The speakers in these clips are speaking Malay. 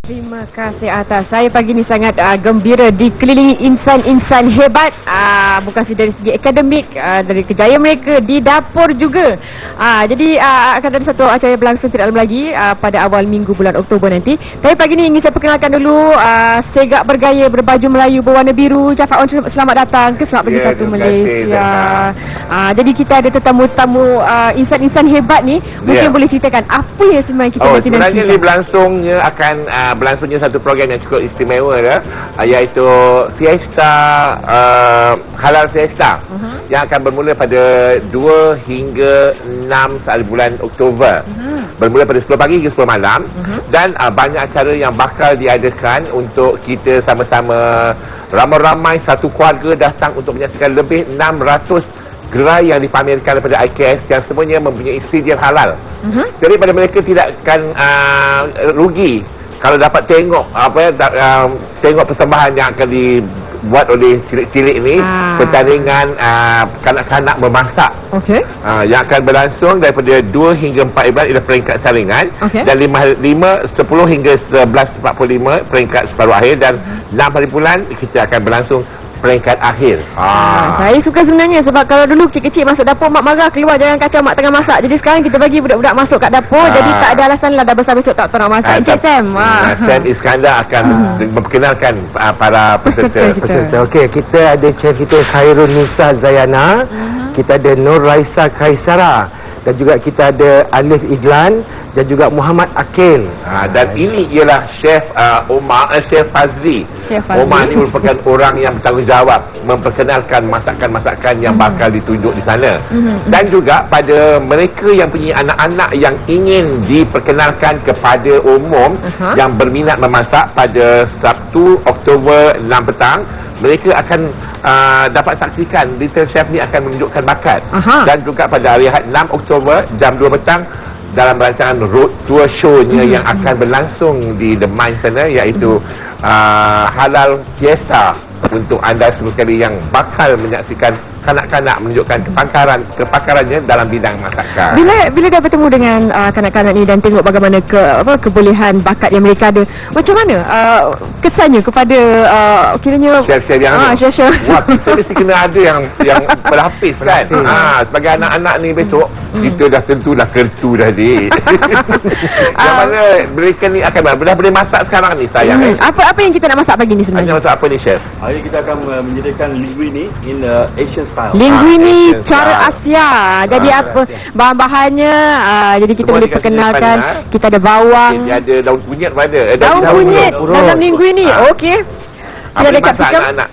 Terima kasih atas. Saya pagi ni sangat gembira dikelilingi insan-insan hebat, bukan saja dari segi akademik, dari kejayaan mereka di dapur juga. Jadi akan ada satu acara berlangsung tidak lama lagi pada awal minggu bulan Oktober nanti. Tapi pagi ni ingin saya perkenalkan dulu segak bergaya berbaju Melayu berwarna biru. Jafar On, selamat datang ke Selamat Pagi Satu Malaysia. Jadi kita ada tetamu-tetamu insan-insan hebat ni. Mungkin boleh ceritakan apa yang sebenarnya kita nanti sebenarnya ni berlangsungnya satu program yang cukup istimewa iaitu Fiesta Halal Fiesta yang akan bermula pada 2 hingga 6 bulan Oktober. Bermula pada 10 pagi hingga 10 malam dan banyak acara yang bakal diadakan untuk kita sama-sama ramai-ramai satu keluarga datang untuk menyaksikan lebih 600 gerai yang dipamerkan daripada IKS yang semuanya mempunyai sijil halal. Jadi pada mereka tidak akan rugi kalau dapat tengok tengok persembahan yang akan dibuat oleh cilik-cilik ni, pertandingan kanak-kanak memasak. Yang akan berlangsung daripada 2 hingga 4 bulan ialah peringkat saringan, dan 10 hingga 11.45 peringkat separuh akhir, dan 6 hari bulan kita akan berlangsung peringkat akhir. Saya suka sebenarnya sebab kalau dulu kecil-kecil masuk dapur mak marah, keluar jangan kacau mak tengah masak. Jadi sekarang kita bagi budak-budak masuk kat dapur, jadi tak ada alasan lah dah besar besok tak nak masak. Encik Sam. Sam Iskandar akan memperkenalkan para peserta. Okey, kita ada chef kita Khairul Nisa Zayana, kita ada Nur Raisa Kaisara, dan juga kita ada Alif Idlan dan juga Muhammad Akil. Dan ini ialah Chef Chef Fazli. Omar ni merupakan orang yang bertanggungjawab memperkenalkan masakan-masakan yang bakal ditunjuk di sana. Dan juga pada mereka yang punya anak-anak yang ingin diperkenalkan kepada umum yang berminat memasak, pada Sabtu Oktober 6 petang mereka akan dapat saksikan Little Chef ni akan menunjukkan bakat. Dan juga pada hari Ahad 6 Oktober jam 2 petang dalam rancangan road tour show-nya yang akan berlangsung di The Mine sana, iaitu Halal Fiesta, untuk anda semua sekali yang bakal menyaksikan kanak-kanak menunjukkan kepakarannya dalam bidang masakan. Bila dah bertemu dengan kanak-kanak ni dan tengok bagaimana kebolehan bakat yang mereka ada, macam mana kesannya kepada kiranya chef-chef yang chef-chef? Wah, kita mesti kena ada yang berlapis kan. Sebagai anak-anak ni besok kita dah tentu dah kertu dah dik. Yang mana mereka ni akan dah boleh masak sekarang ni sayang. Apa yang kita nak masak pagi ni sebenarnya? Masak apa ni chef? Hari kita akan menyediakan linguine in Asian style. Linguine cara Asia. Jadi apa bahan-bahannya? Jadi kita boleh perkenalkan. Kita ada bawang. Dia ada daun kunyit pada. Daun kunyit dalam linguine. Okey. Kita ada capsicum. Anak-anak.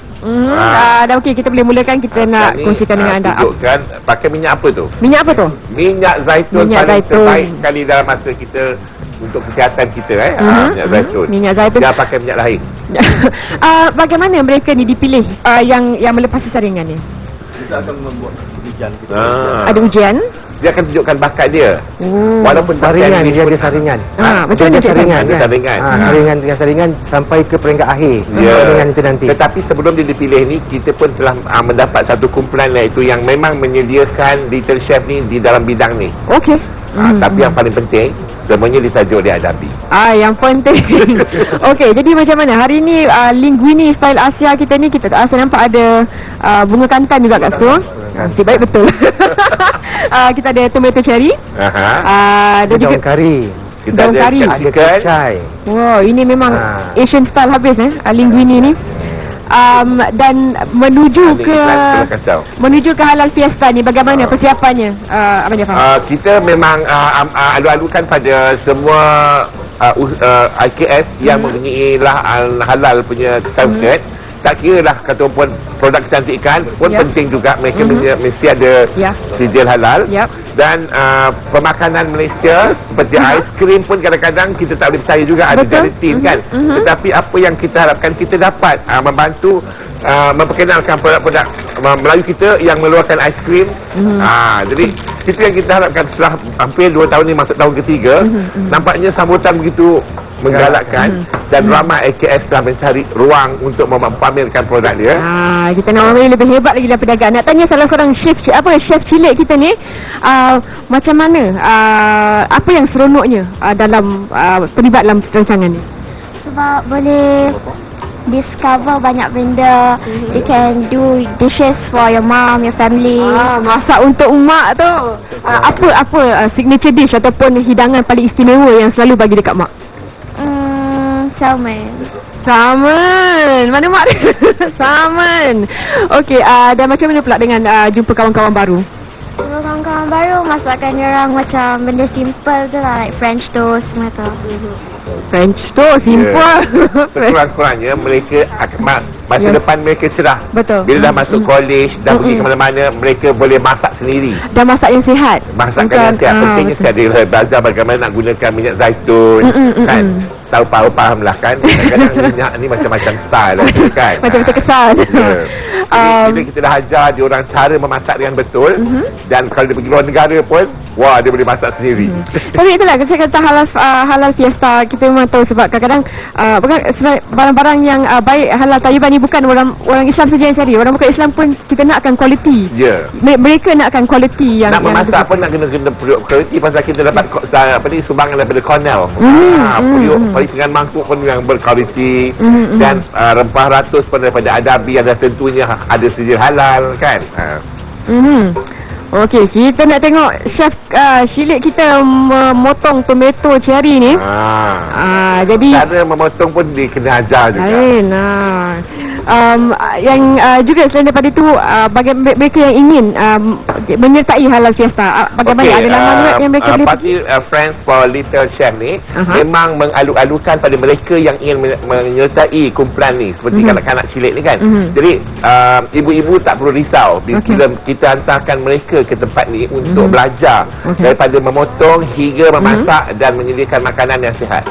Dah okey, kita boleh mulakan. Kita nak kongsikan dengan anda. Tunjukkan pakai minyak apa tu? Minyak apa tu? Minyak zaitun. Paling terbaik sekali dalam masa kita untuk kesihatan kita. Minyak zaitun. Minyak zaitun. Jangan pakai minyak lain. Bagaimana mereka ni dipilih yang melepasi saringan ni? Kita akan membuat ujian. Ada ujian? Dia akan tunjukkan bakat dia. Walaupun saringan, dia ada saringan. Macam mana saringan? Saringan dengan saringan sampai ke peringkat akhir. Saringan itu nanti. Tetapi sebelum dia dipilih ni, kita pun telah mendapat satu kumpulan iaitu yang memang menyediakan Little Chef ni di dalam bidang ni. Okey. Tapi yang paling penting, semuanya ditajuk oleh Adabi. Yang penting. Okey, jadi macam mana hari ni linguine style Asia kita ni, kita saya nampak ada bunga kantan juga kat situ. Nasib baik betul. Kita ada tomato cherry. Ada juga daun kari. Daun kari. Ada kecai. Wow, ini memang Asian style habis linguine ni. Dan menuju ke Halal Fiesta ni, bagaimana persiapannya? Abang Jafar? Kita memang alu-alukan pada semua IKS yang mempunyai halal punya certificate. Tak kira lah kata pun produk kecantikan pun penting juga mereka mesti ada sijil halal. Dan pemakanan Malaysia seperti aiskrim pun kadang-kadang kita tak boleh percaya juga ada gelatin kan. Tetapi apa yang kita harapkan, kita dapat membantu memperkenalkan produk-produk Melayu kita yang mengeluarkan aiskrim. Jadi itu yang kita harapkan setelah hampir 2 tahun ni masuk tahun ketiga. Nampaknya sambutan begitu menggalakkan dan ramai AKS telah mencari ruang untuk memamerkan produk dia. Kita nak orang lebih hebat lagi daripada agak. Nak tanya salah seorang chef cilik kita ni, macam mana, apa yang seronoknya dalam terlibat dalam rancangan ni? Sebab boleh discover banyak benda. You can do dishes for your mom, your family. Masak untuk mak tu. Apa signature dish ataupun hidangan paling istimewa yang selalu bagi dekat mak? Salmon. Mana mak dia? Salmon. Okey, dan macam mana pula dengan jumpa kawan-kawan baru? Kawan-kawan baru, masakan orang macam benda simple tu lah, like French toast macam tu. French toast, simple. Sekurang-kurangnya mereka masa depan mereka cerah. Betul. Bila dah masuk college, dah pergi ke mana-mana, mereka boleh masak sendiri. Dan masak yang sihat. Masakan yang sihat. Pentingnya sekali belajar bagaimana nak gunakan minyak zaitun. Kan? Tahu faham lah kan. Kadang-kadang minyak ni macam-macam style lah, kan. Macam-macam kesan. Bila kita dah ajar dia orang cara memasak dengan betul, dan kalau dia pergi luar negara pun, wah, dia boleh masak sendiri. Tapi itulah saya kata halal fiesta, kita memang tahu sebab kadang-kadang barang-barang yang baik halal tayyiban ni bukan orang Islam saja yang cari. Orang bukan Islam pun kita nakkan kualiti. Mereka nakkan kualiti yang nak memasak pun nak kena kualiti, pasal kita dapat sumbangan daripada Cornell. Perisingan mangkuk pun yang berkualiti, dan rempah ratus pun daripada Adabi yang tentunya ada sedia halal kan. Okey, kita nak tengok chef cilik kita memotong tomato cherry ni. Jadi cara memotong pun dia kena ajar juga. Yang juga selain daripada itu, bagi mereka yang ingin menyertai halal fiesta, bagaimana ada laman yang mereka boleh Party Friends for Little Chef ni memang mengalu-alukan pada mereka yang ingin menyertai kumpulan ni, seperti kanak-kanak cilik ni kan. Jadi ibu-ibu tak perlu risau bila kita hantarkan mereka ke tempat ni untuk belajar daripada memotong hingga memasak dan menyediakan makanan yang sihat.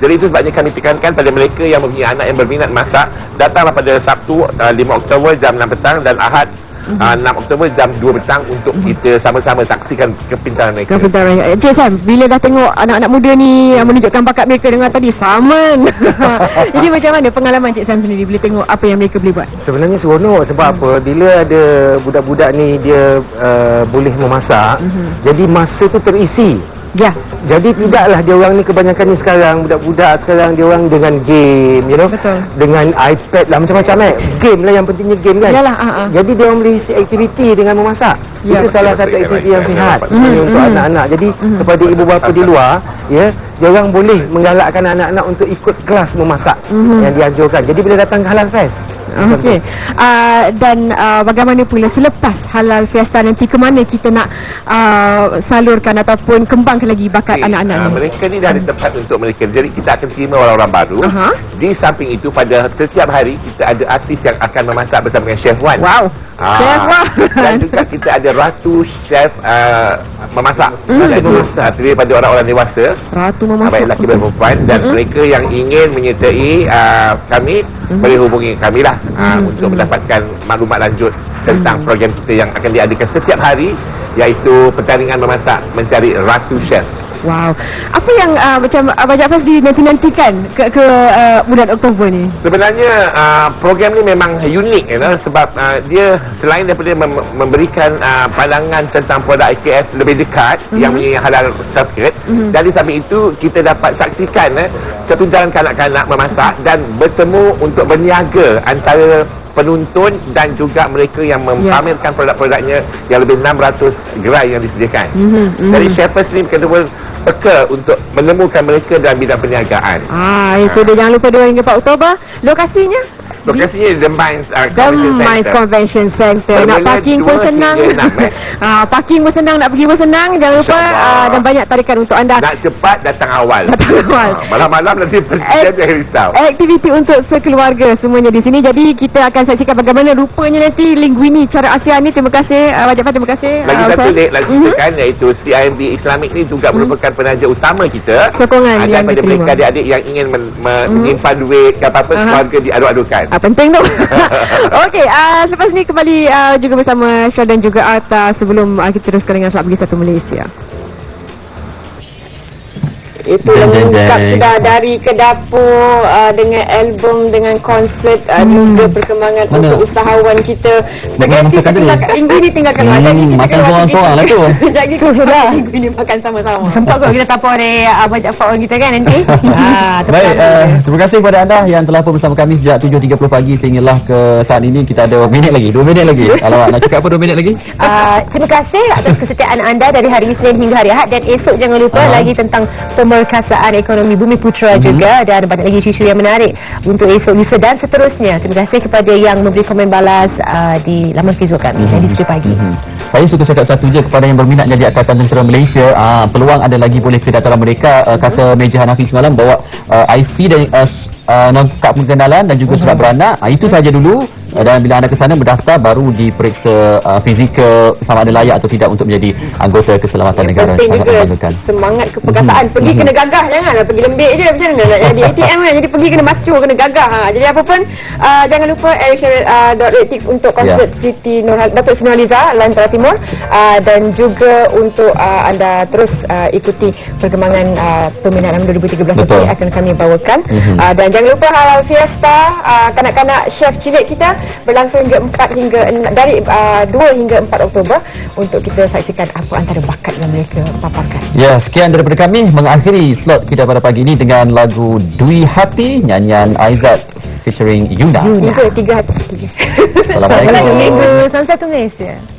Jadi itu sebabnya kami tekankan pada mereka yang mempunyai anak yang berminat masak, datanglah pada Sabtu 5 Oktober jam 6 petang dan Ahad 6 Oktober jam 2 petang untuk kita sama-sama saksikan kepintaran mereka. Encik Sam, bila dah tengok anak-anak muda ni menunjukkan bakat mereka dengan tadi salmon. Jadi macam mana pengalaman Encik Sam sendiri bila tengok apa yang mereka boleh buat? Sebenarnya seronok sebab apa? Bila ada budak-budak ni dia boleh memasak, jadi masa tu terisi. Jadi tidaklah dia orang ni, kebanyakan ni sekarang budak-budak sekarang dia orang dengan game, dengan iPad lah, macam-macam game lah, yang pentingnya game kan. Jadi dia orang boleh isi aktiviti dengan memasak. Itu salah satu aktiviti yang sihat untuk anak-anak. Jadi kepada ibu bapa di luar, dia orang boleh menggalakkan anak-anak untuk ikut kelas memasak yang dianjurkan. Jadi bila datang ke Halal Fest, dan bagaimana pula selepas halal fiesta nanti, ke mana kita nak salurkan ataupun kembangkan lagi bakat anak-anak ni? Mereka ni dah ada tempat untuk mereka. Jadi kita akan terima orang-orang baru. Di samping itu, pada setiap hari kita ada artis yang akan memasak bersama dengan Chef Wan. Chef Wan. Dan juga kita ada Ratu Chef memasak. Terdiri pada orang-orang dewasa, Ratu memasak, baik lelaki dan perempuan. Dan mereka yang ingin menyertai kami boleh hubungi kami lah untuk mendapatkan maklumat lanjut tentang program kita yang akan diadakan setiap hari, iaitu pertandingan memasak mencari Ratu Chef. Apa yang macam Abang Jaafar dinantikan ke bulan Oktober ni? Sebenarnya program ni memang unik sebab dia selain daripada memberikan pandangan tentang produk IKS lebih dekat yang punya halal certificate, dan di samping itu kita dapat saksikan kepintaran kanak-kanak memasak dan bertemu untuk berniaga antara penonton dan juga mereka yang mempamerkan produk-produknya yang lebih 600 gerai yang disediakan. Jadi Chefers ni kedua peka untuk menemukan mereka dalam bidang perniagaan. Itu dia, jangan lupa 2 hingga 4 Oktober. Lokasinya The Mines Convention Center. Nak parking pun senang. Parking pun senang, nak pergi pun senang. Jangan lupa dan banyak tarikan untuk anda. Nak cepat datang awal. Malam-malam nanti jadi risau. Aktiviti untuk sekeluarga semuanya di sini. Jadi kita akan saksikan bagaimana rupanya nanti Linguini cara ASEAN ni. Terima kasih Wajib Pak, terima kasih. Lagi satu lagi ceritakan iaitu CIMB Islamik ni juga merupakan penaja utama kita. Sokongan yang pada mereka adik-adik yang ingin menyimpan duit ke apa-apa, keluarga diaduk-adukan. Penting tu. Okey, selepas ni kembali juga bersama Syah dan juga Atta sebelum kita teruskan dengan Selap Pergi Satu Malaysia. Itu lengkap sudah dari ke dapur dengan album, dengan konsert, juga perkembangan untuk usahawan kita. Minggu ni tinggalkan makan seorang-seorang lah tu. Sekejap lagi sudah minggu ni makan sama-sama. Sempat kot kita tapau oleh Abang Jaafar kita kan nanti. Baik, terima kasih kepada anda yang telah pun bersama kami sejak 7.30 pagi sehinggalah ke saat ini. Kita ada 2 minit lagi. Alamak, nak cakap apa 2 minit lagi? Terima kasih atas kesetiaan anda dari hari Isnin hingga hari Ahad. Dan esok jangan lupa lagi tentang pemerkasaan ekonomi Bumi Putra juga, dan banyak lagi isu-isu yang menarik untuk esok lusa dan seterusnya. Terima kasih kepada yang memberi komen balas di laman Facebook kami di Studio Pagi. Saya suka cakap satu je kepada yang berminat jadi Angkatan Tentera Malaysia, peluang ada lagi boleh ke dataran mereka. Kata Meja Hanafi semalam bawa IC dan kad pengenalan dan juga surat beranak. Itu saja dulu. Dan bila anda ke sana berdaftar, baru diperiksa fizikal sama ada layak atau tidak untuk menjadi anggota keselamatan negara. Penting juga semangat keperkasaan. Pergi kena gagah, janganlah pergi lembik je. Macam mana nak jadi ATM kan? Jadi pergi kena macu, kena gagah. Jadi apa pun, jangan lupa airshared.ratex untuk konsert Siti Datuk Sri Nurhaliza Lantara Timur, dan juga untuk anda terus ikuti perkembangan peminat 2013 ini akan kami bawakan. Dan jangan lupa Halal Fiesta, kanak-kanak chef cilik kita berlangsung dari 2 hingga 4 Oktober untuk kita saksikan apa antara bakat yang mereka paparkan. Ya, sekian daripada kami mengakhiri slot kita pada pagi ini dengan lagu Dwi Hati nyanyian Aizat featuring Yuna. 3 hati. Assalamualaikum. Selamat Malaysia.